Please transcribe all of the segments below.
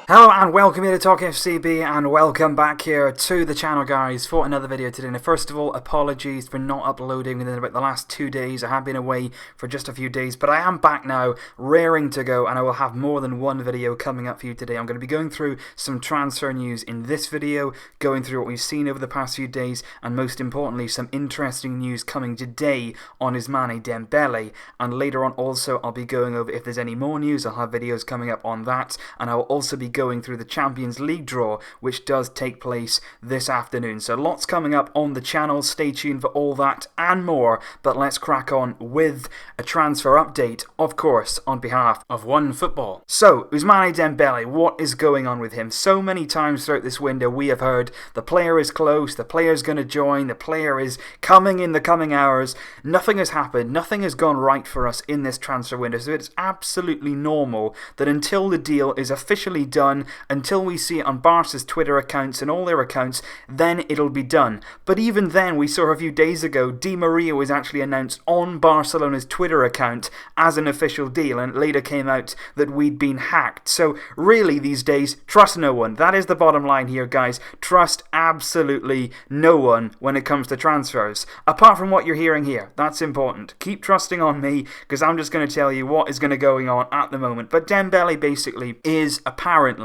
Hello and welcome here to Talk FCB and welcome back here to the channel, guys, for another video today. Now, first of all, apologies for not uploading within about the last 2 days. I have been away for just a few days, but I am back now, raring to go, and I will have more than one video coming up for you today. I'm going to be going through some transfer news in this video, going through what we've seen over the past few days, and most importantly, some interesting news coming today on Ousmane Dembele. And later on also, I'll be going over if there's any more news. I'll have videos coming up on that, and I will also be going through the Champions League draw, which does take place this afternoon. So lots coming up on the channel. Stay tuned for all that and more, but let's crack on with a transfer update, of course, on behalf of One Football. So, Ousmane Dembele, what is going on with him? So many times throughout this window we have heard the player is close, the player is going to join, the player is coming in the coming hours. Nothing has happened, nothing has gone right for us in this transfer window, so it's absolutely normal that until the deal is officially done, until we see it on Barca's Twitter accounts and all their accounts, then it'll be done. But even then, we saw a few days ago, Di Maria was actually announced on Barcelona's Twitter account as an official deal, and it later came out that we'd been hacked. So really these days, trust no one. That is the bottom line here, guys. Trust absolutely no one when it comes to transfers. Apart from what you're hearing here, that's important. Keep trusting on me, because I'm just going to tell you what is going to going on at the moment. But Dembele basically is apparently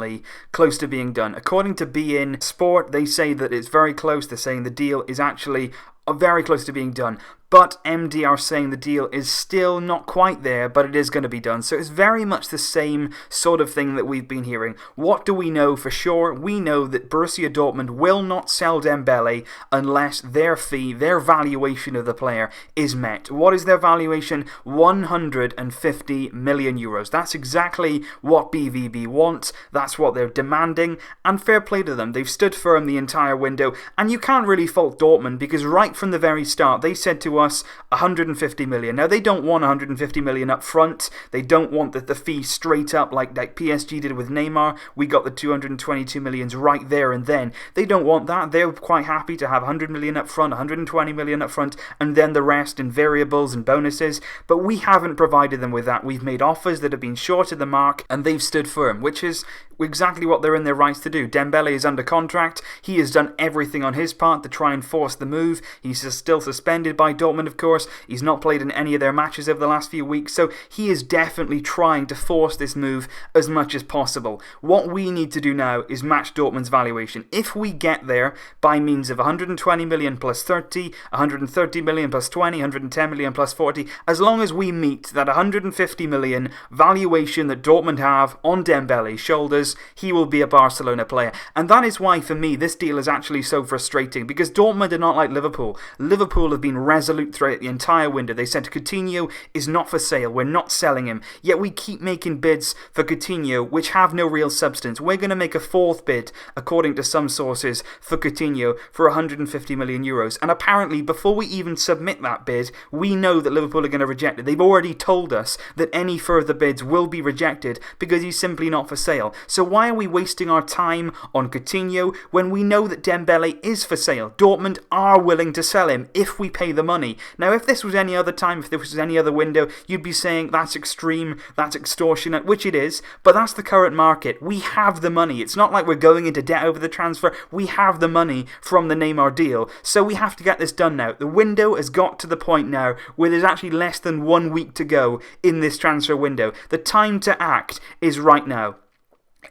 close to being done. According to beIN Sport, they say that it's very close. They're saying the deal is actually very close to being done. But MD are saying the deal is still not quite there, but it is going to be done. So it's very much the same sort of thing that we've been hearing. What do we know for sure? We know that Borussia Dortmund will not sell Dembele unless their fee, their valuation of the player is met. What is their valuation? 150 million euros. That's exactly what BVB want. That's what they're demanding. And fair play to them. They've stood firm the entire window. And you can't really fault Dortmund, because right from the very start, they said to us 150 million. Now, they don't want 150 million up front. They don't want the fee straight up like PSG did with Neymar. We got the 222 millions right there and then. They don't want that. They're quite happy to have 100 million up front, 120 million up front, and then the rest in variables and bonuses. But we haven't provided them with that. We've made offers that have been short of the mark, and they've stood firm, which is exactly what they're in their rights to do. Dembele is under contract. He has done everything on his part to try and force the move. He's still suspended by Dortmund, of course. He's not played in any of their matches over the last few weeks, so he is definitely trying to force this move as much as possible. What we need to do now is match Dortmund's valuation. If we get there by means of 120 million plus 30, 130 million plus 20, 110 million plus 40, as long as we meet that 150 million valuation that Dortmund have on Dembele's shoulders, he will be a Barcelona player. And that is why, for me, this deal is actually so frustrating, because Dortmund are not like Liverpool. Liverpool have been resolute throughout the entire window. They said Coutinho is not for sale. We're not selling him. Yet we keep making bids for Coutinho which have no real substance. We're going to make a fourth bid, according to some sources, for Coutinho for 150 million euros. And apparently, before we even submit that bid, we know that Liverpool are going to reject it. They've already told us that any further bids will be rejected because he's simply not for sale. So why are we wasting our time on Coutinho when we know that Dembele is for sale? Dortmund are willing to sell him if we pay the money. Now, if this was any other time, if this was any other window, you'd be saying that's extreme, that's extortionate, which it is, but that's the current market. We have the money. It's not like we're going into debt over the transfer. We have the money from the Neymar deal, so we have to get this done now. The window has got to the point now where there's actually less than 1 week to go in this transfer window. The time to act is right now.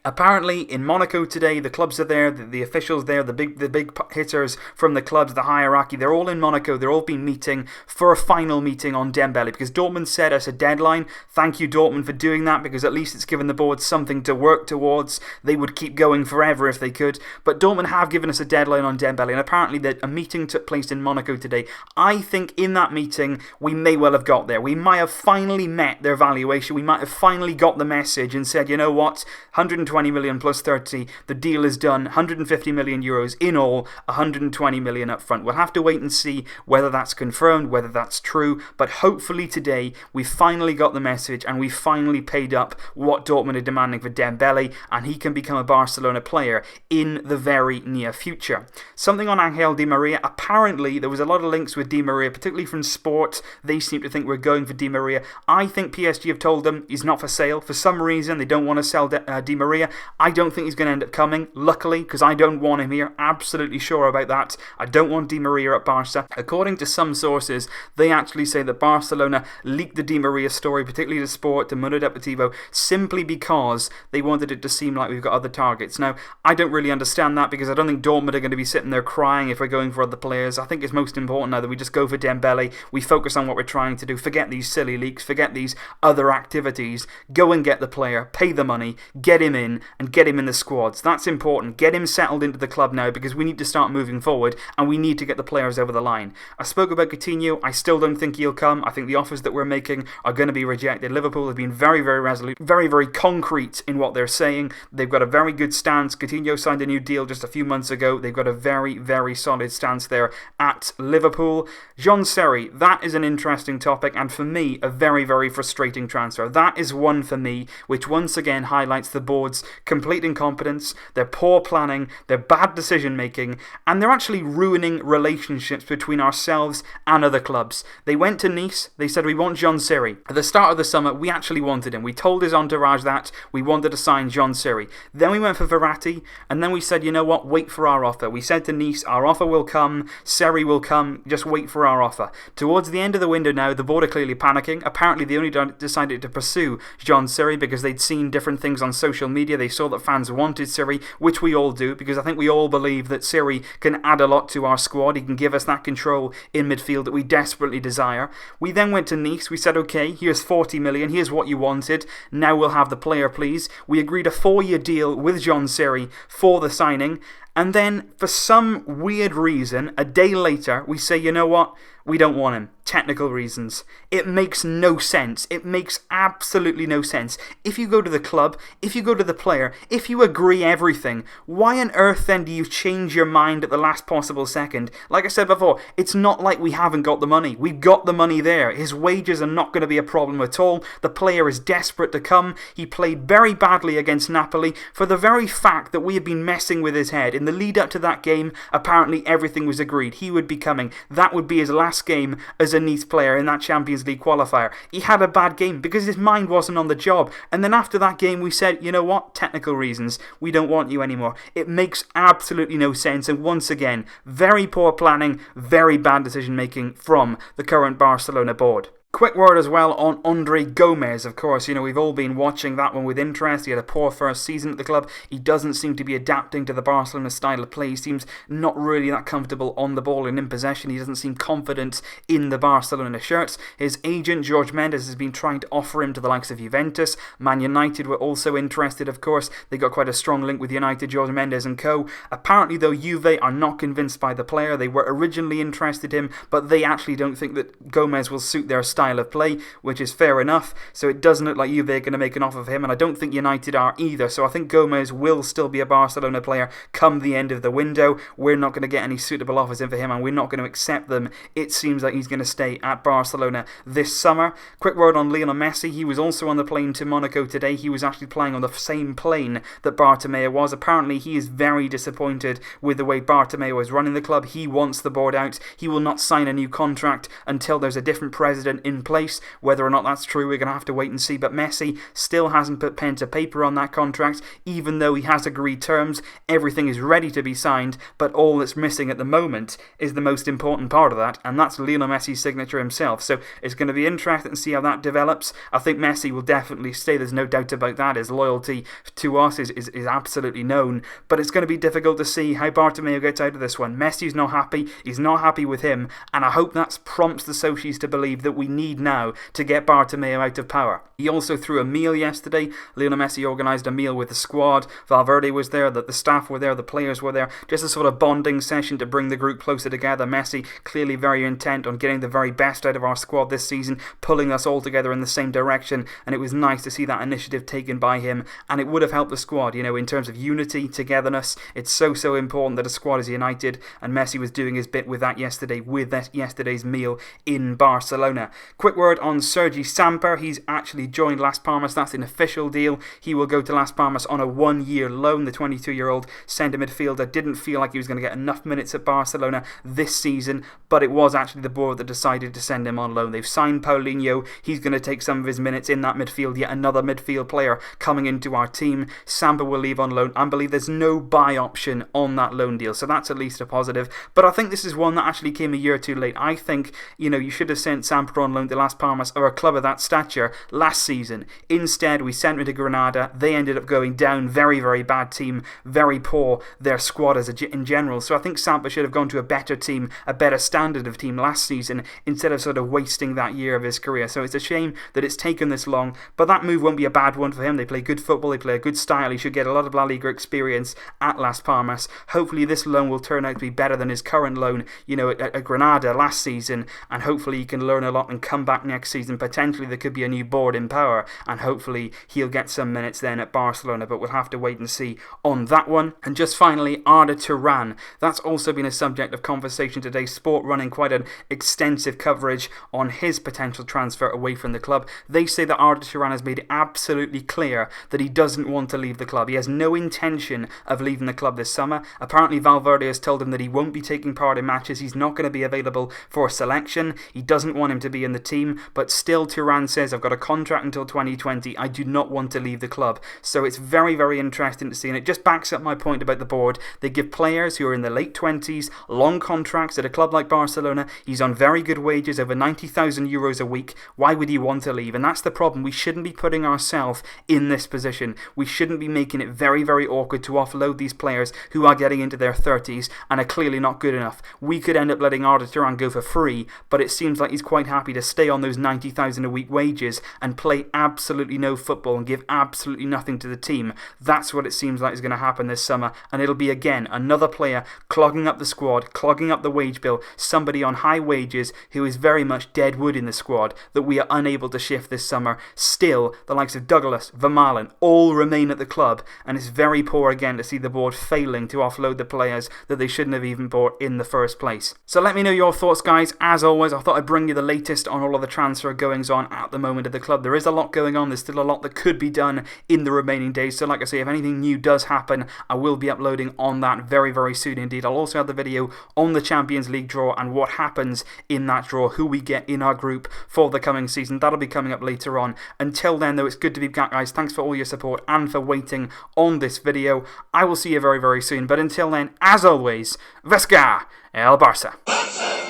Apparently, in Monaco today, the clubs are there, the officials there, the big hitters from the clubs, the hierarchy, they're all in Monaco. They're all been meeting for a final meeting on Dembele, because Dortmund set us a deadline. Thank you, Dortmund, for doing that, because at least it's given the board something to work towards. They would keep going forever if they could, but Dortmund have given us a deadline on Dembele, and apparently a meeting took place in Monaco today. I think in that meeting, we may well have got there. We might have finally met their valuation. We might have finally got the message and said, you know what, 120 million plus 30, the deal is done, 150 million euros in all, 120 million up front. We'll have to wait and see whether that's confirmed, whether that's true, but hopefully today we finally got the message and we finally paid up what Dortmund are demanding for Dembele, and he can become a Barcelona player in the very near future. Something on Angel Di Maria. Apparently there was a lot of links with Di Maria, particularly from Sport. They seem to think we're going for Di Maria. I think PSG have told them he's not for sale. For some reason they don't want to sell Di Maria. Maria. I don't think he's going to end up coming, luckily, because I don't want him here. Absolutely sure about that. I don't want Di Maria at Barca. According to some sources, they actually say that Barcelona leaked the Di Maria story, particularly to Sport, to Mundo Deportivo, simply because they wanted it to seem like we've got other targets. Now, I don't really understand that, because I don't think Dortmund are going to be sitting there crying if we're going for other players. I think it's most important now that we just go for Dembele, we focus on what we're trying to do, forget these silly leaks, forget these other activities, go and get the player, pay the money, get him in, and get him in the squads. That's important. Get him settled into the club now, because we need to start moving forward, and we need to get the players over the line. I spoke about Coutinho. I still don't think he'll come. I think the offers that we're making are going to be rejected. Liverpool have been very, very resolute, very, very concrete in what they're saying. They've got a very good stance. Coutinho signed a new deal just a few months ago. They've got a very, very solid stance there at Liverpool. Jean Seri, that is an interesting topic, and for me, a very, very frustrating transfer. That is one for me, which once again highlights the board's complete incompetence, their poor planning, their bad decision making, and they're actually ruining relationships between ourselves and other clubs. They went to Nice, they said we want Jean Seri. At the start of the summer, we actually wanted him. We told his entourage that we wanted to sign Jean Seri. Then we went for Verratti, and then we said, you know what, wait for our offer. We said to Nice, our offer will come, Seri will come, just wait for our offer. Towards the end of the window now, the board are clearly panicking. Apparently they only decided to pursue Jean Seri because they'd seen different things on social media. They saw that fans wanted Seri, which we all do, because I think we all believe that Seri can add a lot to our squad. He can give us that control in midfield that we desperately desire. We then went to Nice. We said, okay, here's 40 million. Here's what you wanted. Now we'll have the player, please. We agreed a 4-year deal with Jean Seri for the signing. And then, for some weird reason, a day later, we say, you know what? We don't want him. Technical reasons. It makes no sense. It makes absolutely no sense. If you go to the club, if you go to the player, if you agree everything, why on earth then do you change your mind at the last possible second? Like I said before, it's not like we haven't got the money. We've got the money there. His wages are not going to be a problem at all. The player is desperate to come. He played very badly against Napoli for the very fact that we have been messing with his head. In the lead up to that game, apparently everything was agreed. He would be coming. That would be his last game as a Nice player in that Champions League qualifier. He had a bad game because his mind wasn't on the job. And then after that game, we said, you know what? Technical reasons. We don't want you anymore. It makes absolutely no sense. And once again, very poor planning, very bad decision making from the current Barcelona board. Quick word as well on Andre Gomes. Of course, you know, we've all been watching that one with interest. He had a poor first season at the club. He doesn't seem to be adapting to the Barcelona style of play. He seems not really that comfortable on the ball and in possession. He doesn't seem confident in the Barcelona shirts. His agent, Jorge Mendes, has been trying to offer him to the likes of Juventus. Man United were also interested, of course. They got quite a strong link with United, Jorge Mendes and co. Apparently, though, Juve are not convinced by the player. They were originally interested in him, but they actually don't think that Gomes will suit their style of play, which is fair enough. So it doesn't look like Juve are going to make an offer for him, and I don't think United are either. So I think Gomes will still be a Barcelona player come the end of the window. We're not going to get any suitable offers in for him, and we're not going to accept them. It seems like he's going to stay at Barcelona this summer. Quick word on Lionel Messi. He was also on the plane to Monaco today. He was actually playing on the same plane that Bartomeu was. Apparently he is very disappointed with the way Bartomeu is running the club. He wants the board out. He will not sign a new contract until there's a different president in place. Whether or not that's true, we're going to have to wait and see. But Messi still hasn't put pen to paper on that contract, even though he has agreed terms. Everything is ready to be signed, but all that's missing at the moment is the most important part of that, and that's Lionel Messi's signature himself. So it's going to be interesting to see how that develops. I think Messi will definitely stay, there's no doubt about that. His loyalty to us is absolutely known, but it's going to be difficult to see how Bartomeu gets out of this one. Messi's not happy, he's not happy with him, and I hope that prompts the Socis to believe that we need now to get Bartomeu out of power. He also threw a meal yesterday. Lionel Messi organised a meal with the squad. Valverde was there, the staff were there, the players were there. Just a sort of bonding session to bring the group closer together. Messi clearly very intent on getting the very best out of our squad this season, pulling us all together in the same direction, and it was nice to see that initiative taken by him, and it would have helped the squad, you know, in terms of unity, togetherness. It's so important that a squad is united, and Messi was doing his bit with that yesterday, with that yesterday's meal in Barcelona. Quick word on Sergi Samper. He's actually joined Las Palmas. That's an official deal. He will go to Las Palmas on a 1-year loan. The 22-year-old centre midfielder didn't feel like he was going to get enough minutes at Barcelona this season, but it was actually the board that decided to send him on loan. They've signed Paulinho. He's going to take some of his minutes in that midfield. Yet another midfield player coming into our team. Samper will leave on loan. I believe there's no buy option on that loan deal, so that's at least a positive. But I think this is one that actually came a year too late. I think, you should have sent Samper on loan to Las Palmas or a club of that stature last season. Instead, we sent him to Granada. They ended up going down. Very, very bad team. Very poor, their squad in general. So I think Samper should have gone to a better team, a better standard of team last season, instead of sort of wasting that year of his career. So it's a shame that it's taken this long, but that move won't be a bad one for him. They play good football, they play a good style. He should get a lot of La Liga experience at Las Palmas. Hopefully this loan will turn out to be better than his current loan, at Granada last season, and hopefully he can learn a lot and come back next season. Potentially there could be a new board in power, and hopefully he'll get some minutes then at Barcelona, but we'll have to wait and see on that one. And just finally, Arda Turan. That's also been a subject of conversation today. Sport running quite an extensive coverage on his potential transfer away from the club. They say that Arda Turan has made it absolutely clear that he doesn't want to leave the club. He has no intention of leaving the club this summer. Apparently Valverde has told him that he won't be taking part in matches. He's not going to be available for selection. He doesn't want him to be in the team, but still Turan says, I've got a contract until 2020. I do not want to leave the club. So it's very, very interesting to see, and it just backs up my point about the board. They give players who are in the late 20s long contracts at a club like Barcelona. He's on very good wages, over 90,000 euros a week. Why would he want to leave? And that's the problem. We shouldn't be putting ourselves in this position. We shouldn't be making it very, very awkward to offload these players who are getting into their 30s and are clearly not good enough. We could end up letting Arda Turan go for free, but it seems like he's quite happy to stay on those 90,000 a week wages and play absolutely no football and give absolutely nothing to the team. That's what it seems like is going to happen this summer, and it'll be again another player clogging up the squad, clogging up the wage bill, somebody on high wages who is very much dead wood in the squad that we are unable to shift this summer. Still, the likes of Douglas, Vermaelen all remain at the club, and it's very poor again to see the board failing to offload the players that they shouldn't have even bought in the first place. So let me know your thoughts, guys. As always, I thought I'd bring you the latest on all of the transfer goings on at the moment at the club. There is a lot going on. There's still a lot that could be done in the remaining days. So like I say, if anything new does happen, I will be uploading on that very, very soon indeed. I'll also have the video on the Champions League draw and what happens in that draw, who we get in our group for the coming season. That'll be coming up later on. Until then, though, it's good to be back, guys. Thanks for all your support and for waiting on this video. I will see you very, very soon. But until then, as always, Vesca El Barça.